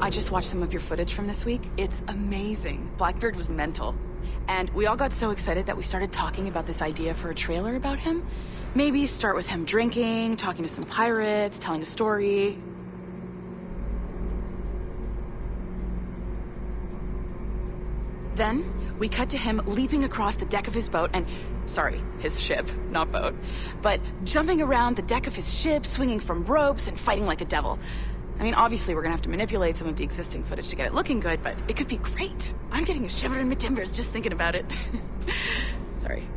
I just watched some of your footage from this week. It's amazing. Blackbeard was mental. And we all got so excited that we started talking about this idea for a trailer about him. Maybe start with him drinking, talking to some pirates, telling a story. Then, we cut to him leaping across the deck of his boat and... Sorry, his ship, not boat. But jumping around the deck of his ship, swinging from ropes, and fighting like a devil. I mean, obviously we're gonna have to manipulate some of the existing footage to get it looking good, but it could be great. I'm getting a shiver in my timbers just thinking about it. Sorry.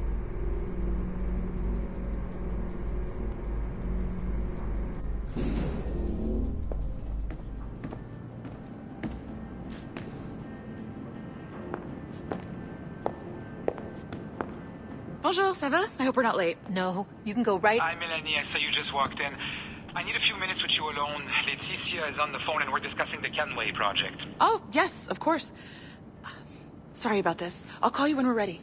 Bonjour, ça va? I hope we're not late. No, you can go right... Hi, Melanie. I saw you just walked in. I need a few minutes with you alone. Leticia is on the phone and we're discussing the Kenway project. Oh, yes, of course. Sorry about this. I'll call you when we're ready.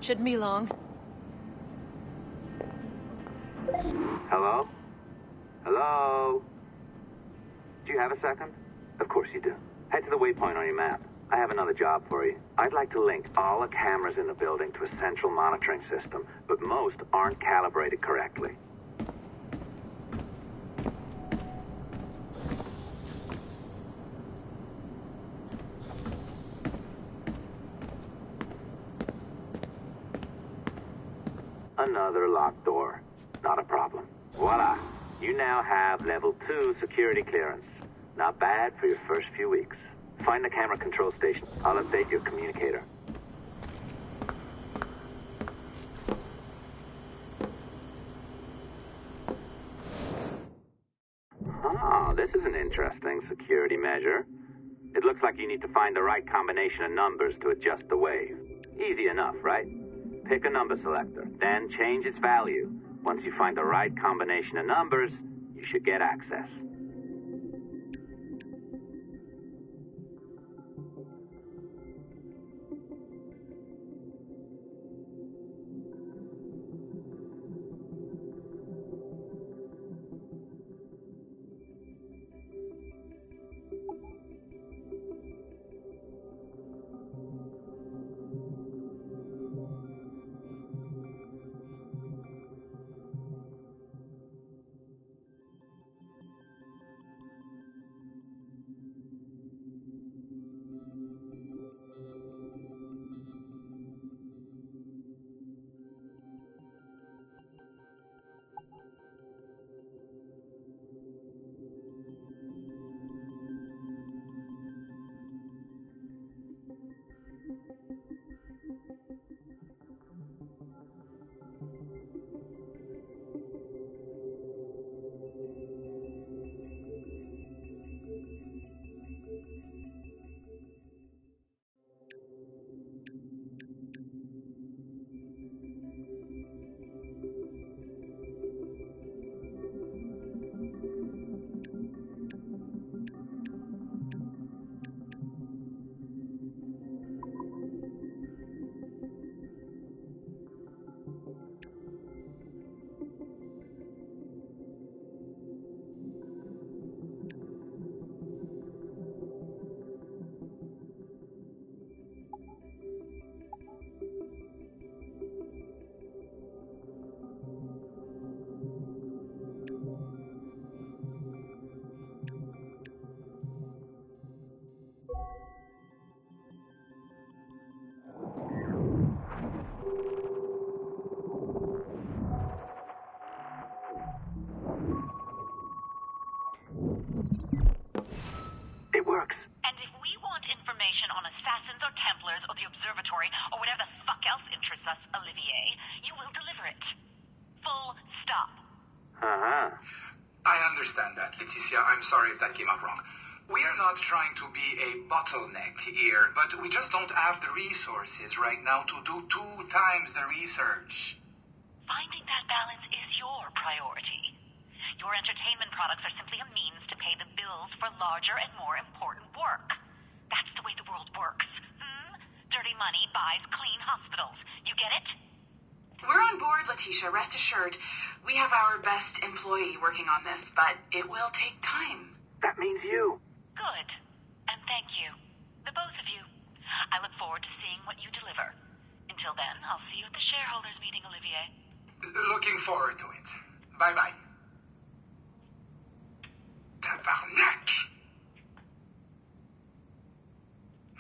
Shouldn't be long. Hello? Hello? Do you have a second? Of course you do. Head to the waypoint on your map. I have another job for you. I'd like to link all the cameras in the building to a central monitoring system, but most aren't calibrated correctly. Another locked door. Not a problem. Voila. You now have level 2 security clearance. Not bad for your first few weeks. Find the camera control station. I'll update your communicator. Ah, this is an interesting security measure. It looks like you need to find the right combination of numbers to adjust the wave. Easy enough, right? Pick a number selector, then change its value. Once you find the right combination of numbers, you should get access. or whatever the fuck else interests us, Olivier, you will deliver it. Full stop. Uh-huh. I understand that, Leticia. I'm sorry if that came out wrong. We are not trying to be a bottleneck here, but we just don't have the resources right now to do 2 times the research. Finding that balance is your priority. Your entertainment products are simply a means to pay the bills for larger and more important work. That's the way the world works. Dirty money buys clean hospitals. You get it? We're on board, Letitia, rest assured. We have our best employee working on this, but it will take time. That means you. Good. And thank you. The both of you. I look forward to seeing what you deliver. Until then, I'll see you at the shareholders meeting, Olivier. Looking forward to it. Bye-bye. Tabarnak!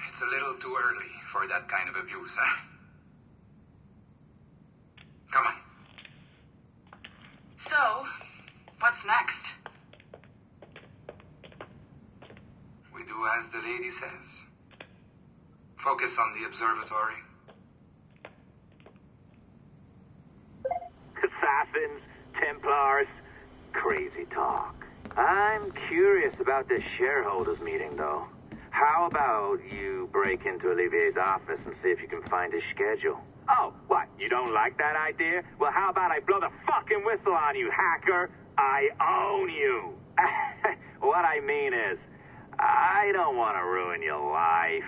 It's a little too early for that kind of abuse, huh? Come on. So, what's next? We do as the lady says. Focus on the observatory. Assassins, Templars, crazy talk. I'm curious about this shareholders meeting, though. How about you break into Olivier's office and see if you can find his schedule? Oh, what? You don't like that idea? Well, how about I blow the fucking whistle on you, hacker? I own you. What I mean is, I don't want to ruin your life,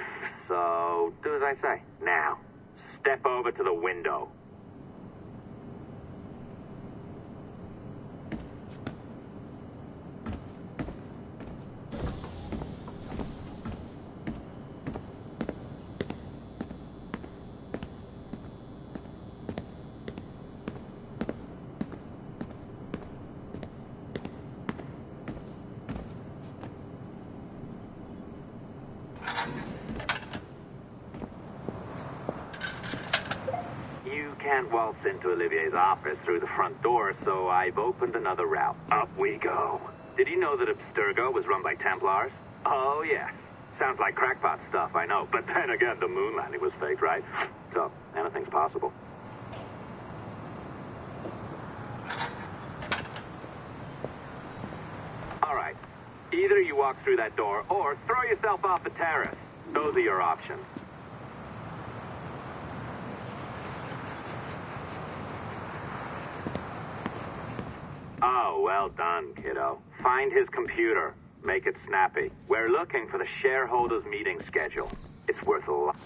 so do as I say. Now, step over to the window. You can't waltz into Olivier's office through the front door, so I've opened another route. Up we go. Did you know that Abstergo was run by Templars? Oh, yes. Sounds like crackpot stuff, I know. But then again, the moon landing was fake, right? So, anything's possible. All right. Either you walk through that door, or throw yourself off the terrace. Those are your options. Oh, well done, kiddo. Find his computer. Make it snappy. We're looking for the shareholders meeting schedule. It's worth a lot.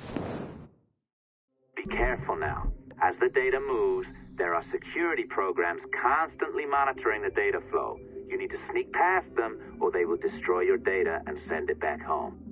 Be careful now. As the data moves, there are security programs constantly monitoring the data flow. You need to sneak past them, or they will destroy your data and send it back home.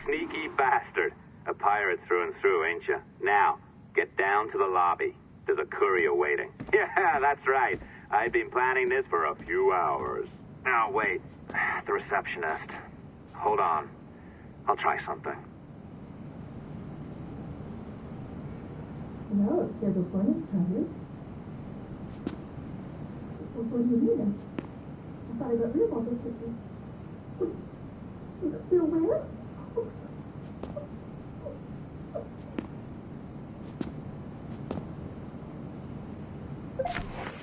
sneaky bastard. A pirate through and through, ain't you? Now, get down to the lobby. There's a courier waiting. Yeah, that's right. I've been planning this for a few hours. Now, wait. The receptionist. Hold on. I'll try something. Well, it's scheduled for next Charlie. What do you mean? I thought I got rid of all those pictures. Still where?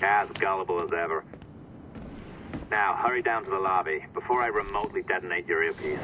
As gullible as ever. Now, hurry down to the lobby before I remotely detonate your earpiece.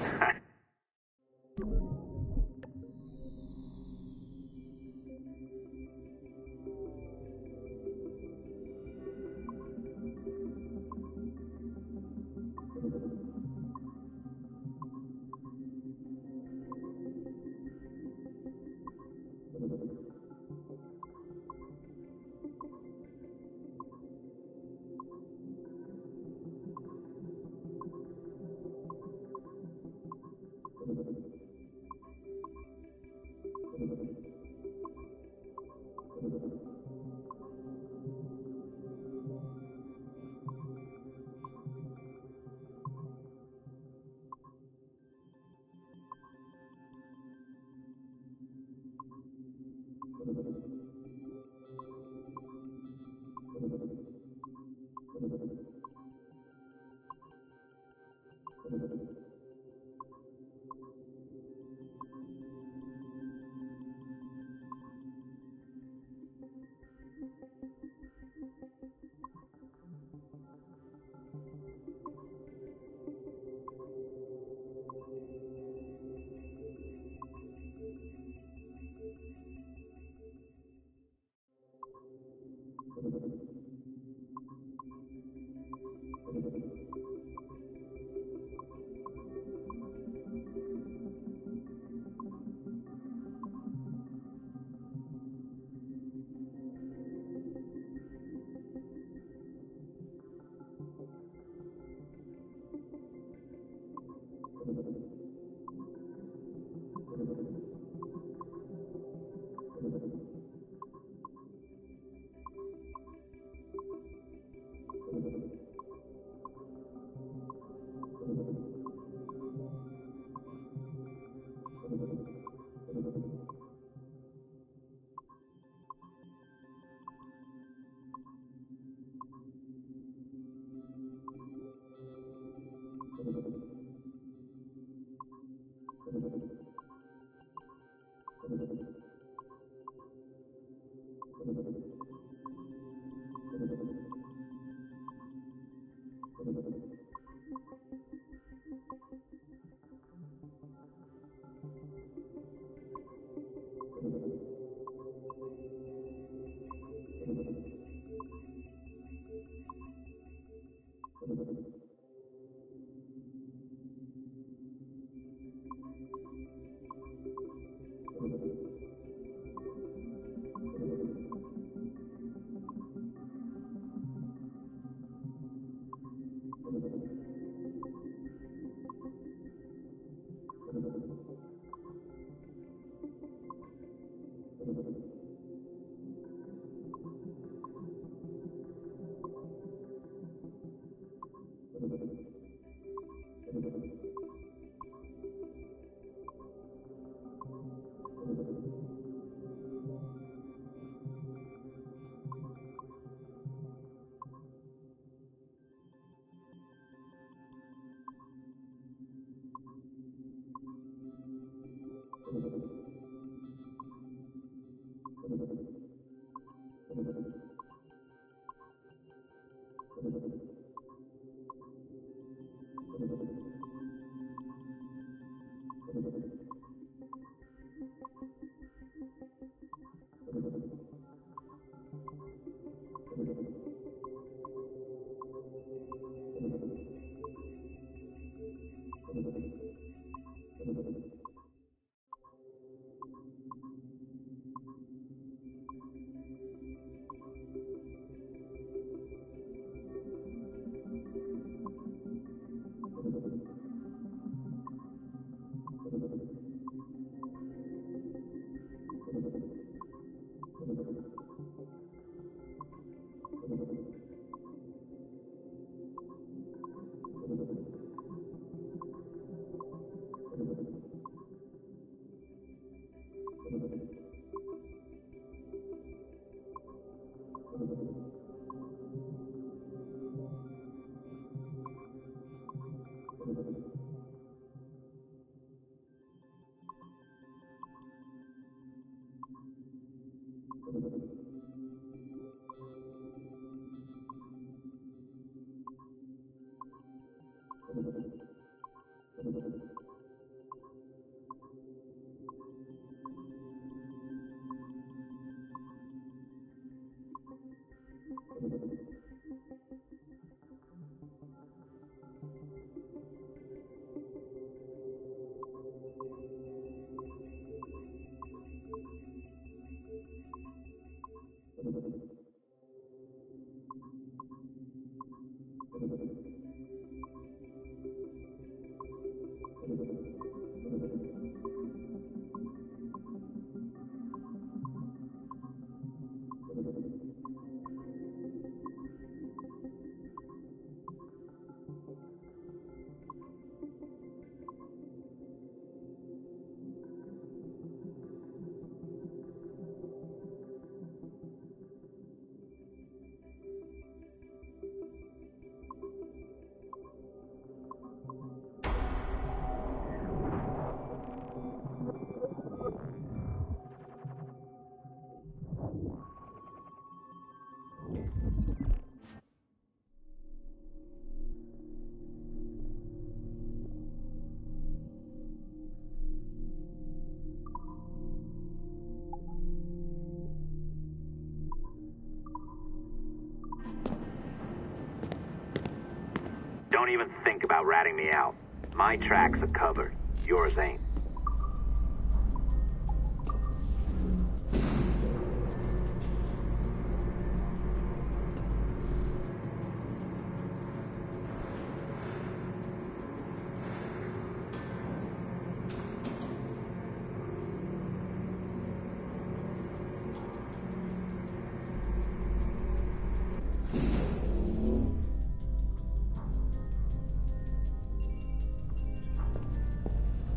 Don't even think about ratting me out. My tracks are covered. Yours ain't.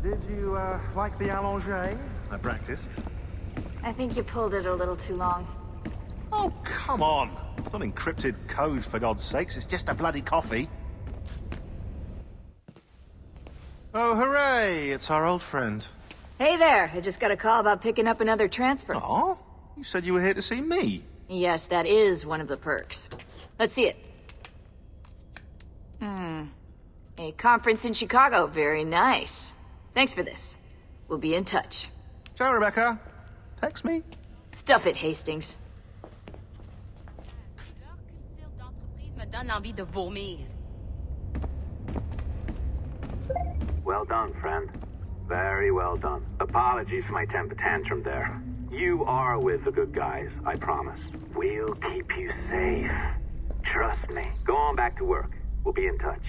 Did you, like the allongé? I practiced. I think you pulled it a little too long. Oh, come on. It's not encrypted code, for God's sakes. It's just a bloody coffee. Oh, hooray! It's our old friend. Hey there, I just got a call about picking up another transfer. Oh? You said you were here to see me. Yes, that is one of the perks. Let's see it. A conference in Chicago, very nice. Thanks for this. We'll be in touch. Ciao, Rebecca. Text me. Stuff it, Hastings. Leur culture d'entreprise me donne envie de vomir. Well done, friend. Very well done. Apologies for my temper tantrum there. You are with the good guys, I promise. We'll keep you safe. Trust me. Go on back to work. We'll be in touch.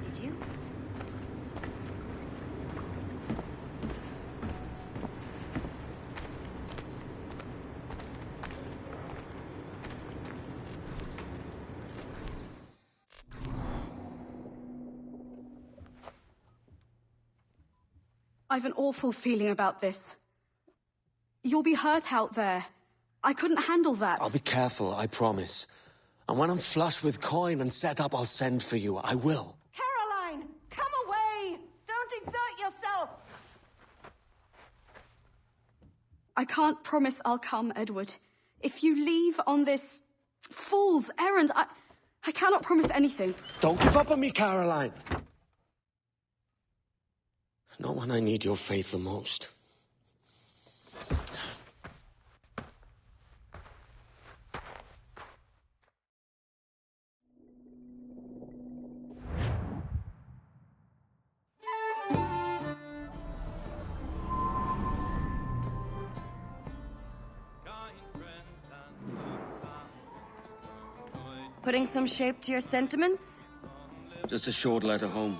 Did you? I've an awful feeling about this. You'll be hurt out there. I couldn't handle that. I'll be careful, I promise. And when I'm flush with coin and set up, I'll send for you. I will. Caroline, come away! Don't exert yourself! I can't promise I'll come, Edward. If you leave on this fool's errand, I cannot promise anything. Don't give up on me, Caroline! Not when I need your faith the most. Putting some shape to your sentiments? Just a short letter home.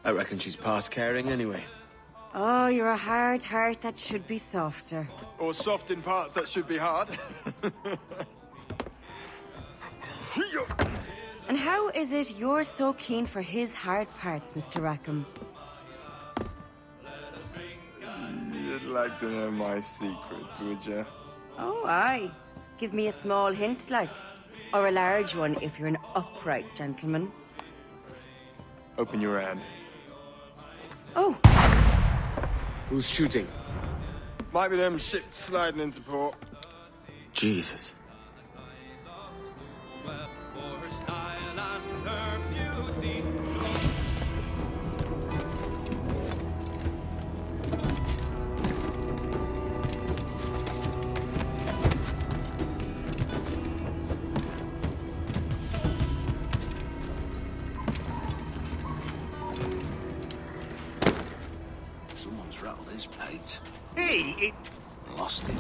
I reckon she's past caring anyway. Oh, you're a hard heart that should be softer. Or soft in parts that should be hard. And how is it you're so keen for his hard parts, Mr. Rackham? You'd like to know my secrets, would you? Oh, aye. Give me a small hint, like. Or a large one, if you're an upright gentleman. Open your hand. Oh! Who's shooting? Might be them ships sliding into port. Jesus. Lost it.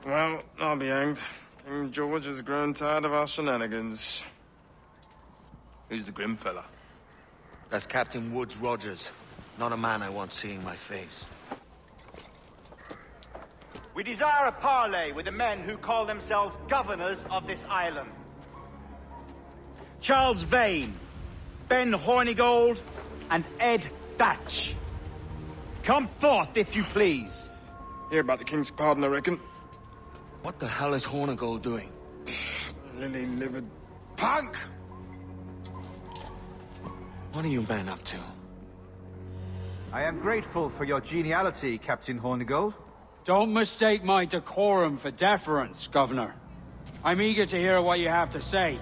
Well, I'll be hanged. King George has grown tired of our shenanigans. Who's the grim fella? That's Captain Woods Rogers. Not a man I want seeing my face. We desire a parley with the men who call themselves governors of this island. Charles Vane, Ben Hornigold, and Ed Thatch. Come forth, if you please. Hear about the king's pardon, I reckon. What the hell is Hornigold doing? Lily-livered punk! What are you men up to? I am grateful for your geniality, Captain Hornigold. Don't mistake my decorum for deference, Governor. I'm eager to hear what you have to say,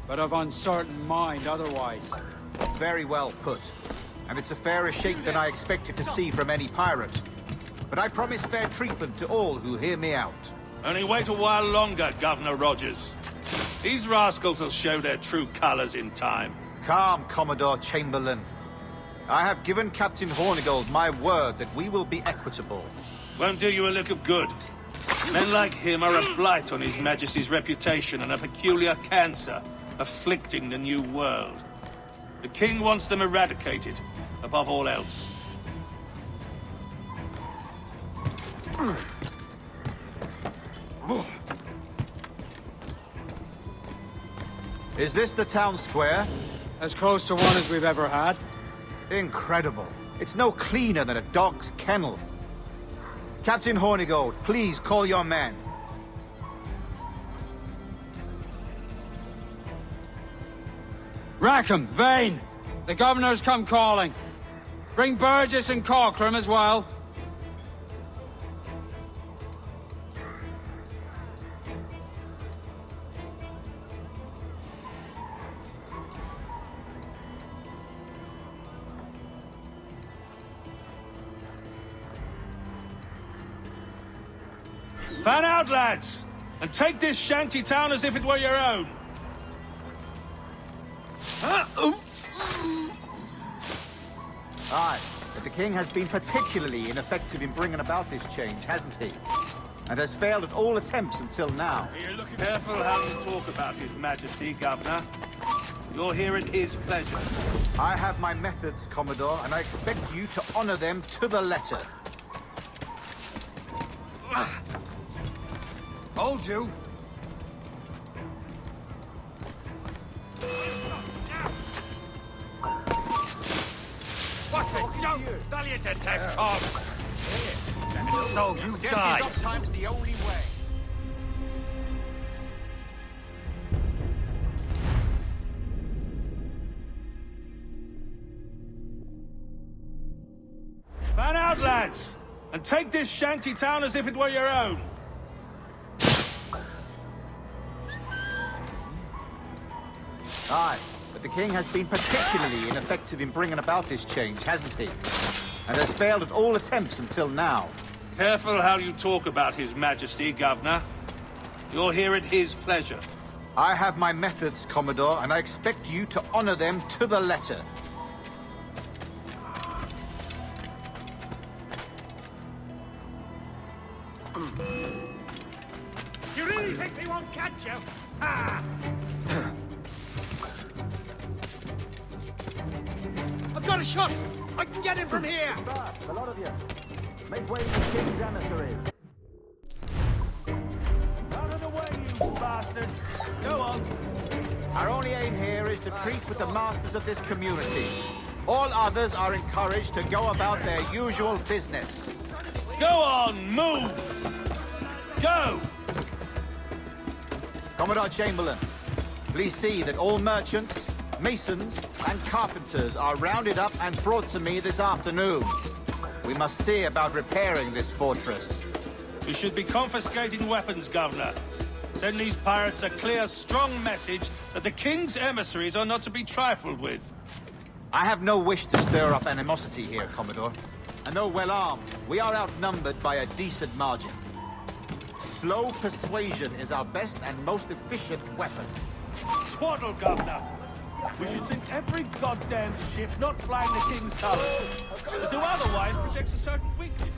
but of uncertain mind otherwise. Very well put. And it's a fairer shake than I expected to see from any pirate. But I promise fair treatment to all who hear me out. Only wait a while longer, Governor Rogers. These rascals will show their true colors in time. Calm, Commodore Chamberlain. I have given Captain Hornigold my word that we will be equitable. Won't do you a lick of good. Men like him are a blight on His Majesty's reputation and a peculiar cancer afflicting the New World. The King wants them eradicated, above all else. Is this the town square? As close to one as we've ever had. Incredible. It's no cleaner than a dog's kennel. Captain Hornigold, please call your men. Rackham, Vane! The Governor's come calling. Bring Burgess and Cockram as well. Fan out, lads! And take this shanty town as if it were your own! Aye, but the king has been particularly ineffective in bringing about this change, hasn't he? And has failed at all attempts until now. Careful how you talk about His Majesty, Governor. You'll hear at his pleasure. I have my methods, Commodore, and I expect you to honor them to the letter. Hold you. What a joke! Valiant attack, Tom! So you die! Death is oftentimes the only way. Fan out, lads! And take this shanty town as if it were your own! Aye, but the king has been particularly ineffective in bringing about this change, hasn't he? And has failed at all attempts until now. Careful how you talk about His Majesty, Governor. You'll hear at his pleasure. I have my methods, Commodore, and I expect you to honor them to the letter. You really think they won't catch you? Ah! I've got a shot! I can get him from here! Fast, a lot of you. Make way for the king's emissaries. Out of the way, you bastard! Go on! Our only aim here is to treat with the masters of this community. All others are encouraged to go about their usual business. Go on, move! Go! Commodore Chamberlain, please see that all merchants, masons, and carpenters are rounded up and brought to me this afternoon. We must see about repairing this fortress. We should be confiscating weapons, Governor. Send these pirates a clear, strong message that the King's emissaries are not to be trifled with. I have no wish to stir up animosity here, Commodore. and though well armed, we are outnumbered by a decent margin. Slow persuasion is our best and most efficient weapon. Twaddle, Governor. We should sink every goddamn ship not flying the King's colours. To do otherwise protects a certain weakness.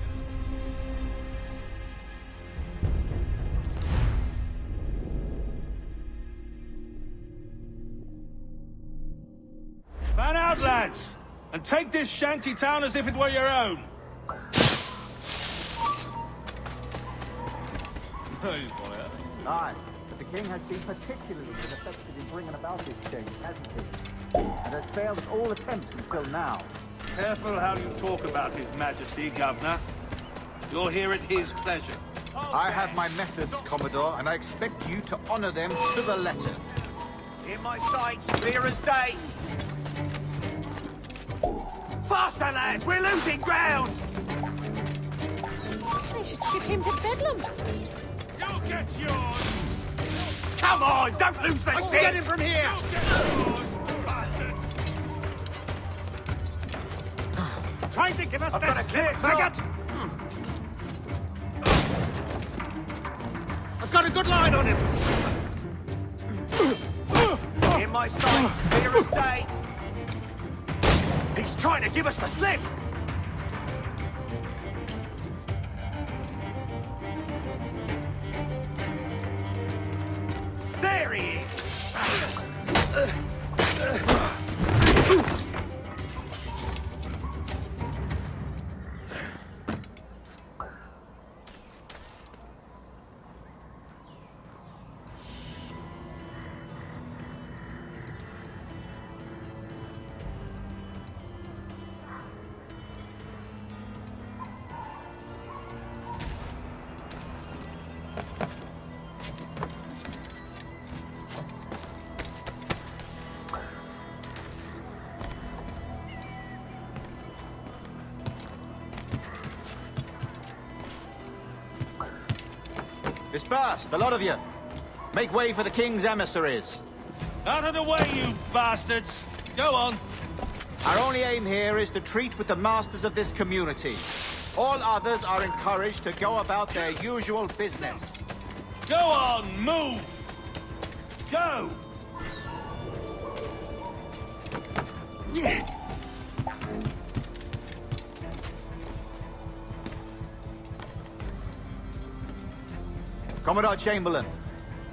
Fan out, lads! And take this shanty town as if it were your own. Aye, but the king has been particularly ineffective in bringing about this change, hasn't he? And has failed at all attempts until now. Careful how you talk about His Majesty, Governor. You're here at his pleasure. I have my methods, Commodore, and I expect you to honor them to the letter. In my sights, clear as day. Faster, lads! We're losing ground! They should ship him to Bedlam. You'll get yours! Come on, don't lose the shit! Get him from here! You'll get yours, bastard! Trying to give us this clear faggot! I've got a good line on him! In my sights, clear as day! He's trying to give us the slip! There he is! Disperse, the lot of you. Make way for the king's emissaries. Out of the way, you bastards! Go on. Our only aim here is to treat with the masters of this community. All others are encouraged to go about their usual business. Go on, move! Go! Yeah. Commodore Chamberlain,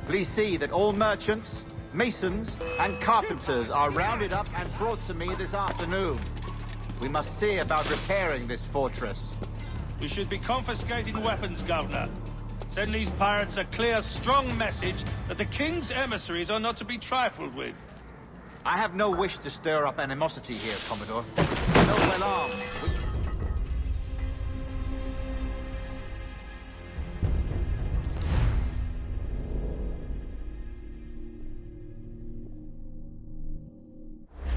please see that all merchants, masons, and carpenters are rounded up and brought to me this afternoon. We must see about repairing this fortress. We should be confiscating weapons, Governor. Send these pirates a clear, strong message that the King's emissaries are not to be trifled with. I have no wish to stir up animosity here, Commodore. No well armed.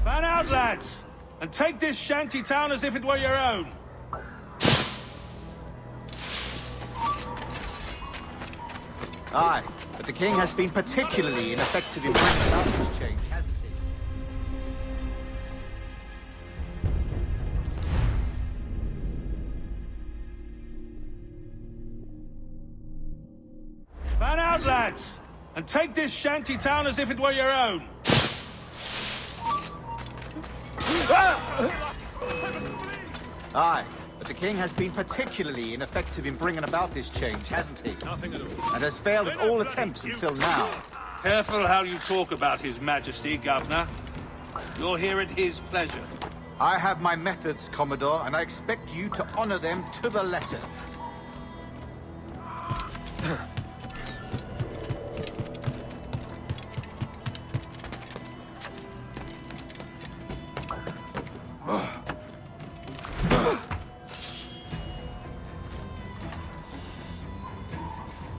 Fan out, lads! And take this shanty town as if it were your own. Aye, but the king has been particularly ineffective in bringing about this change, hasn't he? Fan out, lads! And take this shanty town as if it were your own. Aye, but the king has been particularly ineffective in bringing about this change, hasn't he? Nothing at all. And has failed at all attempts until now. Careful how you talk about His Majesty, Governor. You're here at his pleasure. I have my methods, Commodore, and I expect you to honor them to the letter.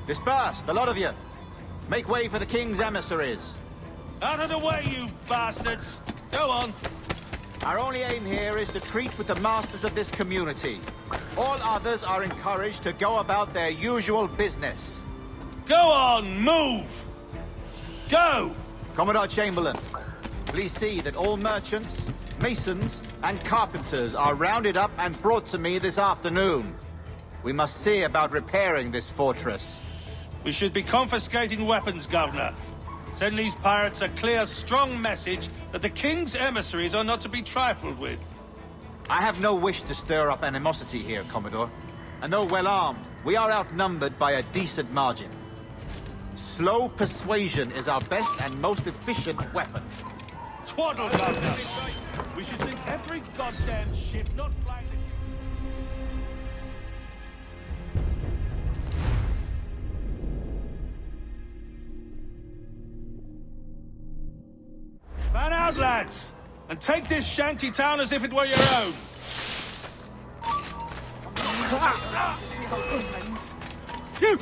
Disperse, the lot of you. Make way for the king's emissaries. Out of the way, you bastards! Go on. Our only aim here is to treat with the masters of this community. All others are encouraged to go about their usual business. Go on, move! Go! Commodore Chamberlain, please see that all merchants, masons, and carpenters are rounded up and brought to me this afternoon. We must see about repairing this fortress. We should be confiscating weapons, Governor. Send these pirates a clear, strong message that the King's emissaries are not to be trifled with. I have no wish to stir up animosity here, Commodore. And though well armed, we are outnumbered by a decent margin. Slow persuasion is our best and most efficient weapon. Twaddle, Governor! We should sink every goddamn ship, not fly the... Fan out, lads! And take this shanty town as if it were your own!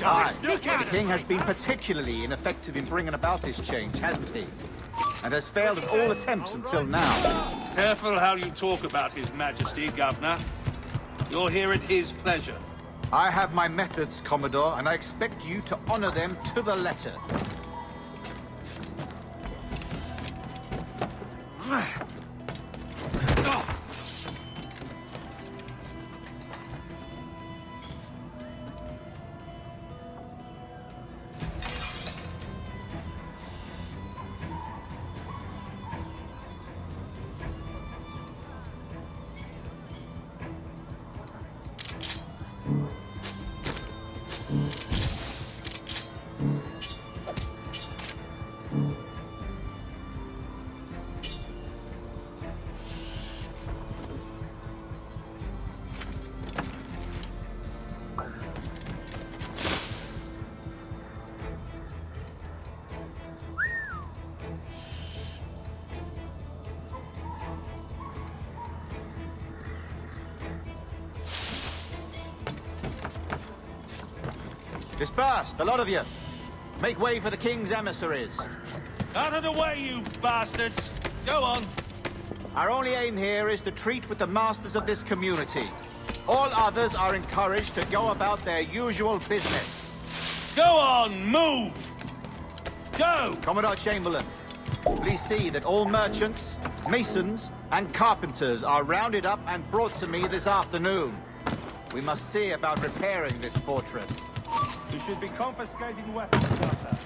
Aye, the King has been particularly ineffective in bringing about this change, hasn't he? And has failed at all attempts until now. Careful how you talk about His Majesty, Governor. You're here at his pleasure. I have my methods, Commodore, and I expect you to honor them to the letter. Disperse, the lot of you. Make way for the King's emissaries. Out of the way, you bastards! Go on. Our only aim here is to treat with the masters of this community. All others are encouraged to go about their usual business. Go on, move! Go! Commodore Chamberlain, please see that all merchants, masons, and carpenters are rounded up and brought to me this afternoon. We must see about repairing this fortress. We should be confiscating weapons, Governor.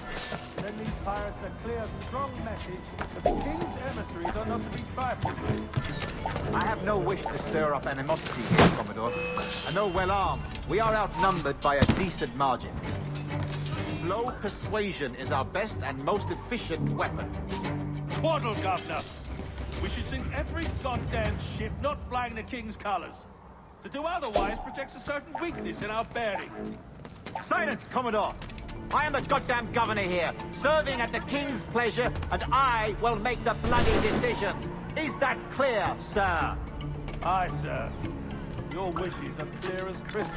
Send these pirates a clear, strong message that the King's emissaries are not to be trifled with. I have no wish to stir up animosity here, Commodore. And though well armed, we are outnumbered by a decent margin. Slow persuasion is our best and most efficient weapon. Twaddle, Governor! We should sink every goddamn ship not flying the King's colours. To do otherwise protects a certain weakness in our bearing. Silence, Commodore! I am the goddamn governor here, serving at the King's pleasure, and I will make the bloody decisions. Is that clear, sir? Aye, sir. Your wishes are clear as crystal.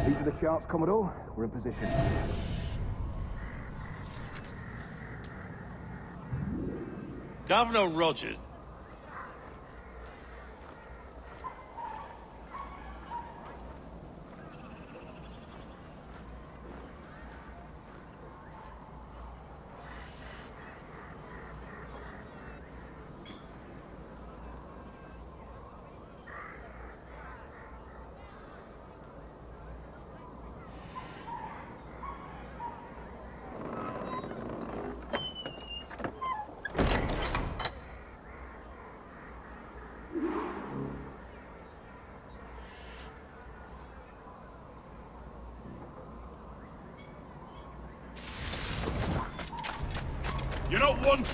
These are the sharps, Commodore. We're in position. Governor Rogers. You don't want...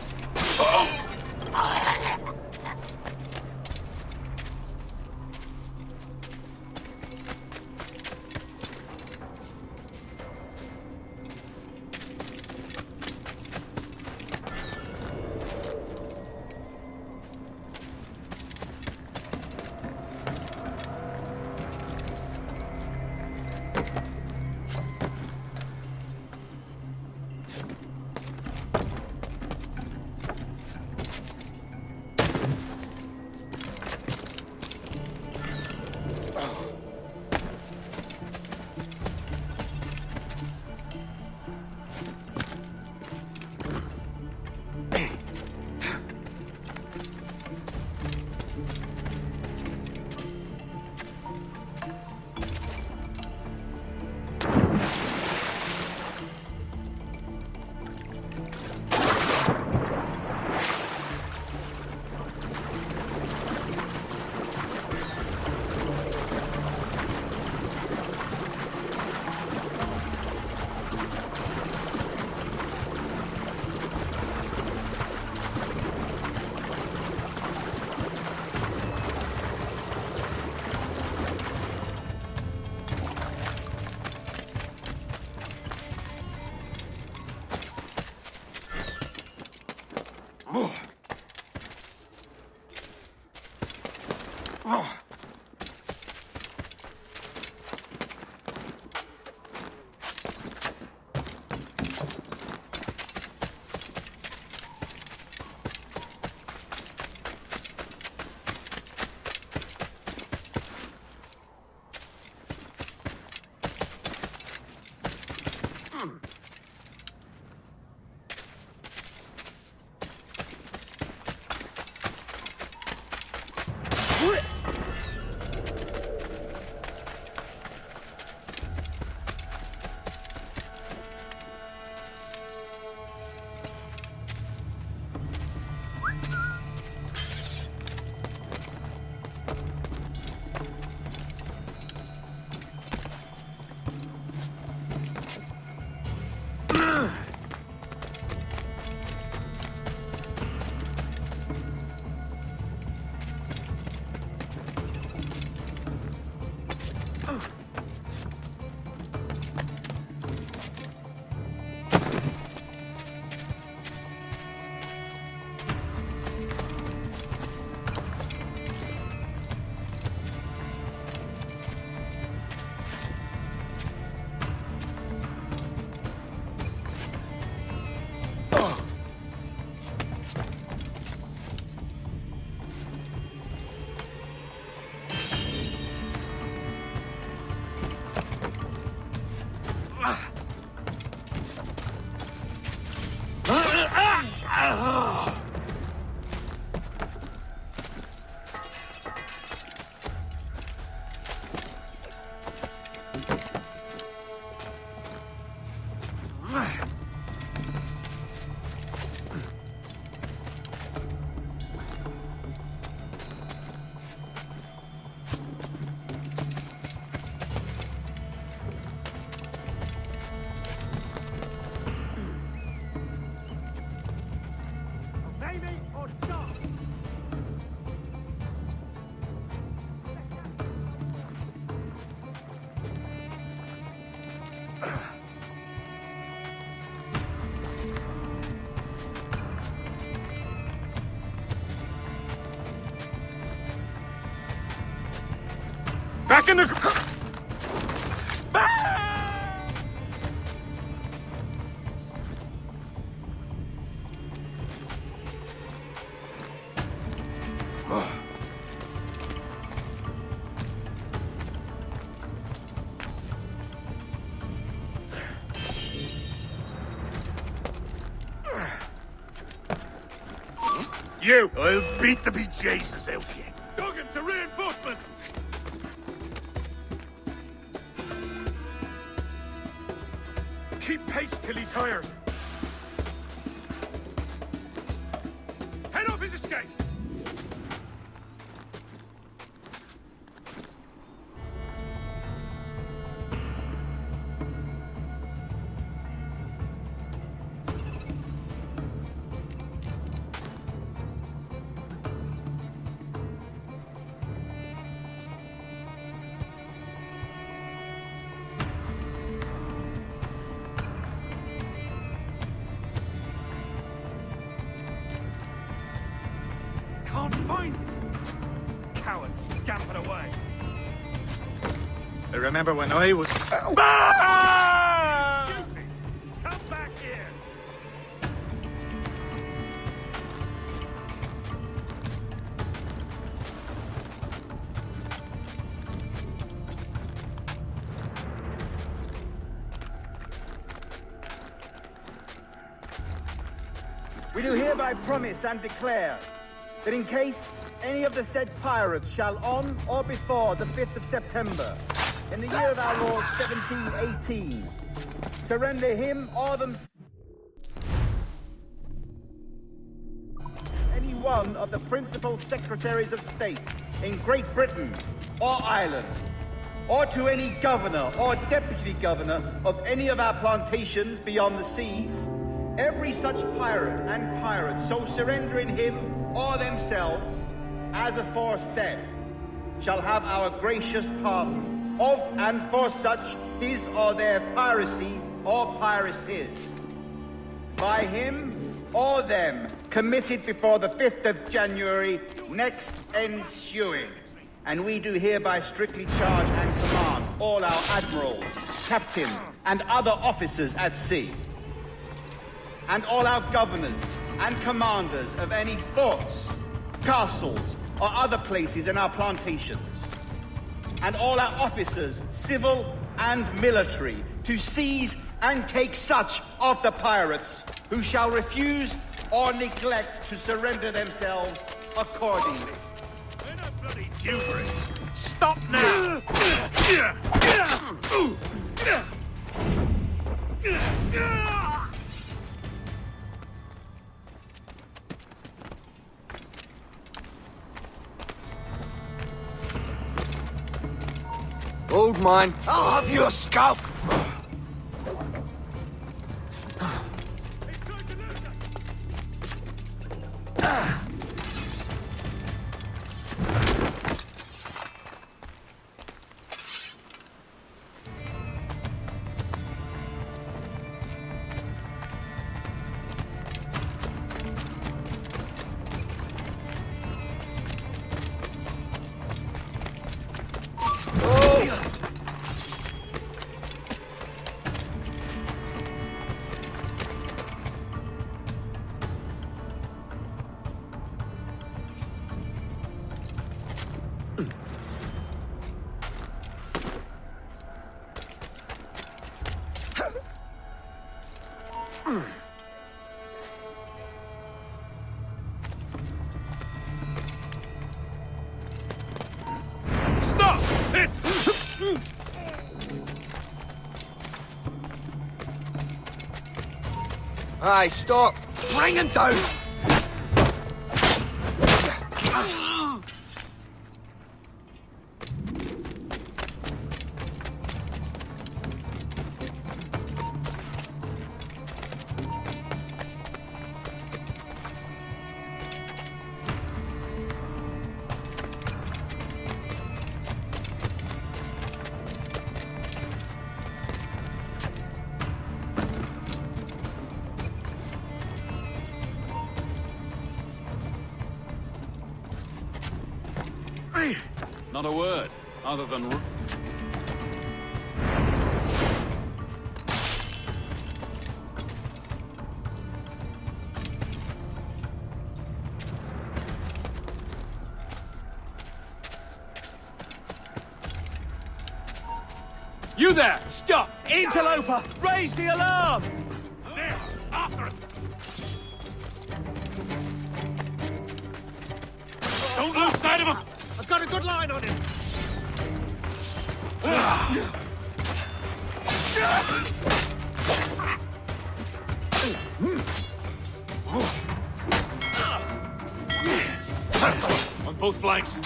in the... You! I'll beat the bejesus out of you. Duggan to reinforcement! Keep pace till he tires. Head off his escape! Can't find him. Coward scampered away. I remember when I was... Ah! Stupid! Come back here! We do hereby promise and declare that in case any of the said pirates shall on or before the 5th of September, in the year of our Lord 1718, surrender him or them any one of the principal secretaries of state in Great Britain or Ireland, or to any governor or deputy governor of any of our plantations beyond the seas, every such pirate and pirate so surrendering him or themselves, as aforesaid, shall have our gracious pardon of and for such his or their piracy or piracies, by him or them committed before the 5th of January next ensuing. And we do hereby strictly charge and command all our admirals, captains, and other officers at sea, and all our governors and commanders of any forts, castles, or other places in our plantations, and all our officers, civil and military, to seize and take such of the pirates who shall refuse or neglect to surrender themselves accordingly. We're not bloody hubris. Stop now! Hold mine. I'll have your scalp. Stop! Aye, stop. Bring him down. Not a word, other than... You there! Stop! Interloper! Raise the alarm! There! After him! Don't lose sight of him! I've got a good line on him. On both flanks.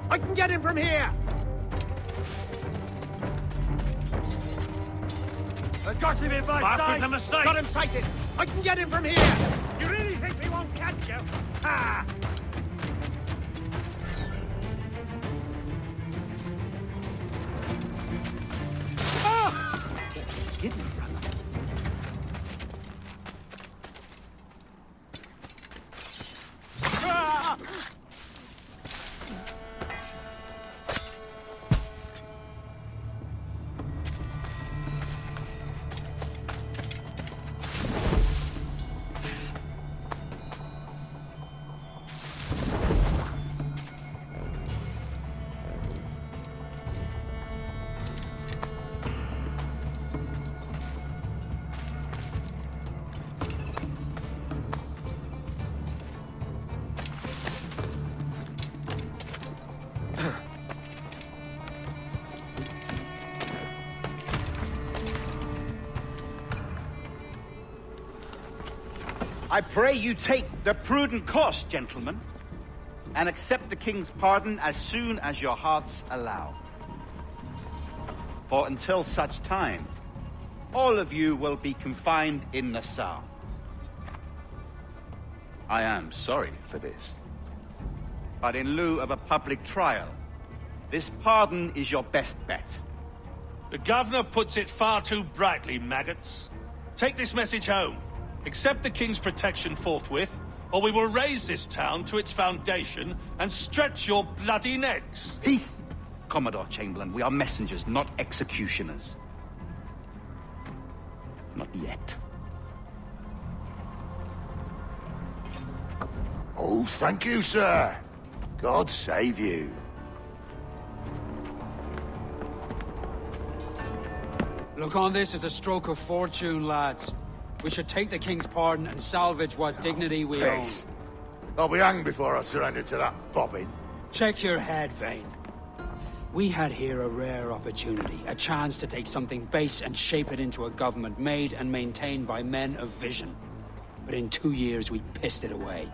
I can get him from here. I've got him in my Bastards sight. are mistakes. Got him sighted. I can get him from here. You really think we won't catch you? Ha! Hit me, brother. I pray you take the prudent course, gentlemen, and accept the king's pardon as soon as your hearts allow. For until such time, all of you will be confined in Nassau. I am sorry for this, but in lieu of a public trial, this pardon is your best bet. The governor puts it far too brightly, maggots. Take this message home. Accept the king's protection forthwith, or we will raise this town to its foundation and stretch your bloody necks. Peace! Commodore Chamberlain, we are messengers, not executioners. Not yet. Oh, thank you, sir. God save you. Look on this as a stroke of fortune, lads. We should take the king's pardon and salvage what dignity we own. Peace. I'll be hanged before I surrender to that bobbin. Check your head, Vane. We had here a rare opportunity, a chance to take something base and shape it into a government made and maintained by men of vision. But in 2 years, we pissed it away.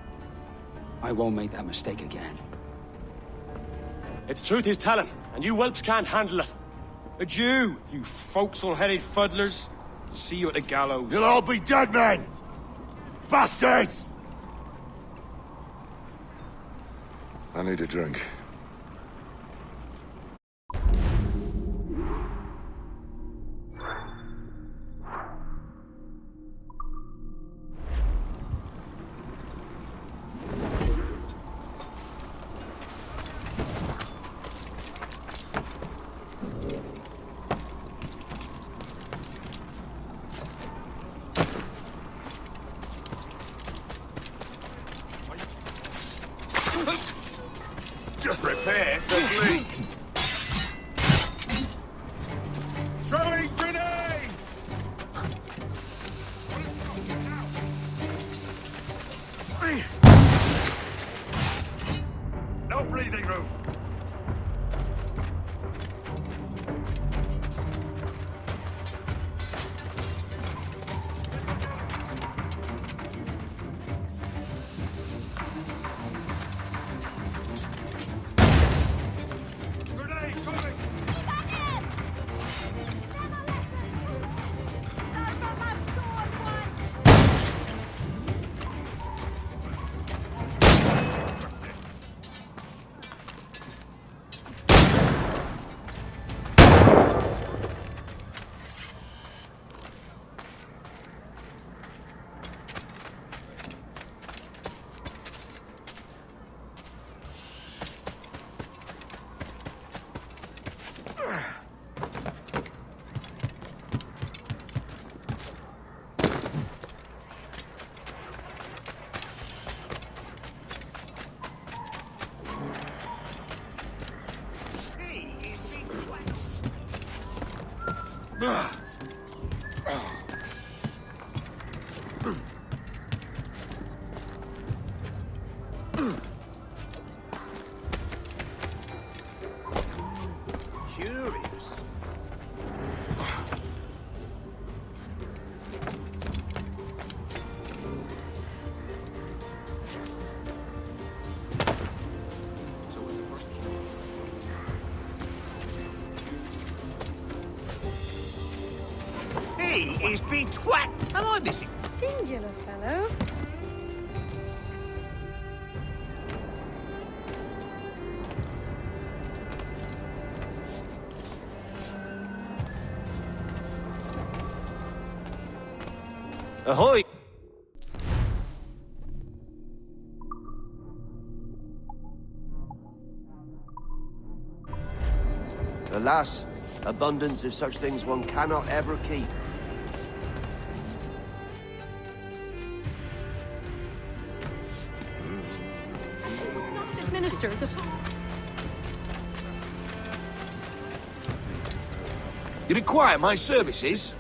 I won't make that mistake again. It's truth he's telling, and you whelps can't handle it. Adieu, you forecastle-headed fuddlers. See you at the gallows. You'll all be dead men! Bastards! I need a drink. Prepare to bleed. Throwing grenade! No breathing room. Curious. He is being twat. Am I missing? Singular fellow. Ahoy! Alas, abundance is such things one cannot ever keep. Minister, the... You require my services?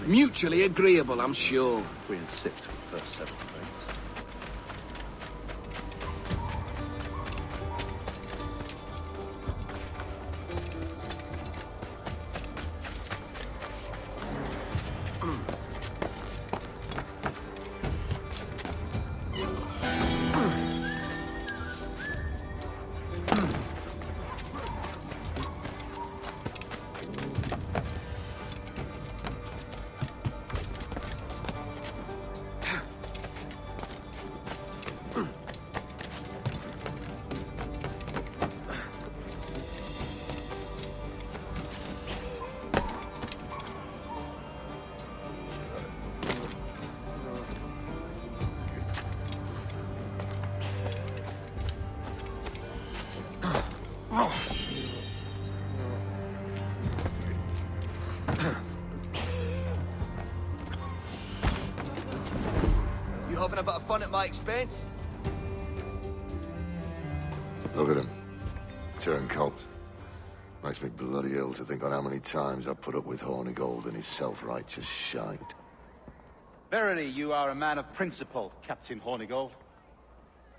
Mutually agreeable, I'm sure. Queen 6 for the first 7 rates. You having a bit of fun at my expense? Look at him. Turncoat. Makes me bloody ill to think on how many times I've put up with Hornigold and his self-righteous shite. Verily, you are a man of principle, Captain Hornigold.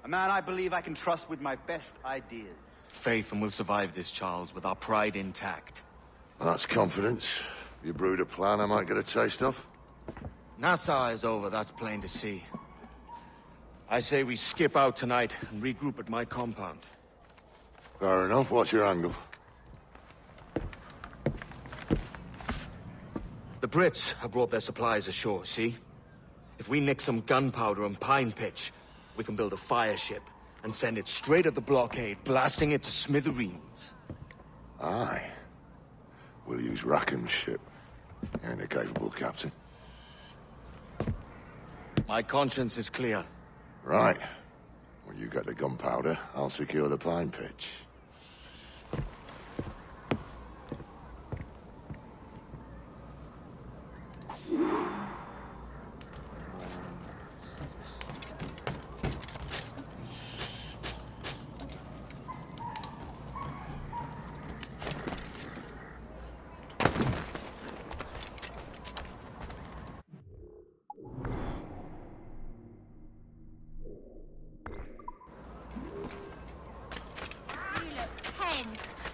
A man I believe I can trust with my best ideas. Faith, and we'll survive this, Charles, with our pride intact. Well, that's confidence. You brewed a plan I might get a taste of? Nassau is over, that's plain to see. I say we skip out tonight and regroup at my compound. Fair enough. What's your angle? The Brits have brought their supplies ashore, see? If we nick some gunpowder and pine pitch, we can build a fire ship and send it straight at the blockade, blasting it to smithereens. Aye. We'll use Rackham's ship. You ain't a capable captain. My conscience is clear. Right. When you get the gunpowder, I'll secure the pine pitch.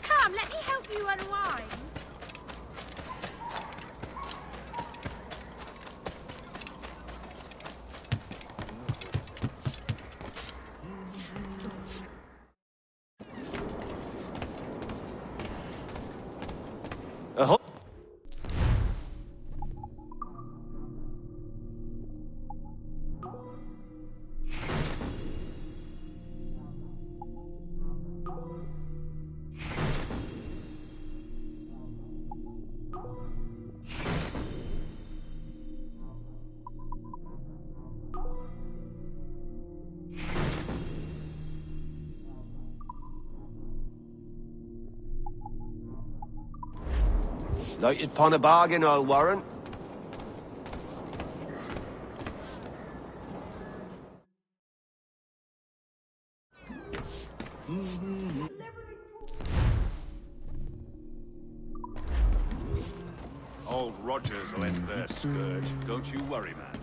Come, let me help you unwind. Ahoy! Lighted upon a bargain, I'll warrant. Old Rogers will end their scourge. Don't you worry, man.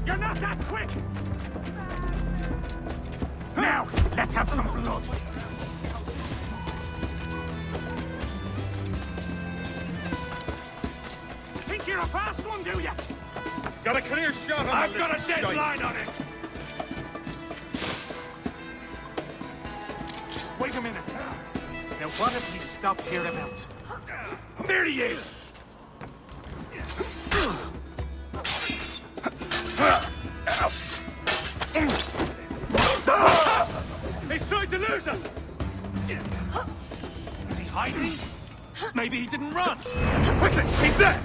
You're not that quick! Now, let's have some blood. Think you're a fast one, do ya? Got a clear shot on I've the got a little dead shite. line on it! Wait a minute. Now what have we stopped here about? There he is! He's trying to lose us! Is he hiding? Maybe he didn't run. Quickly, he's there!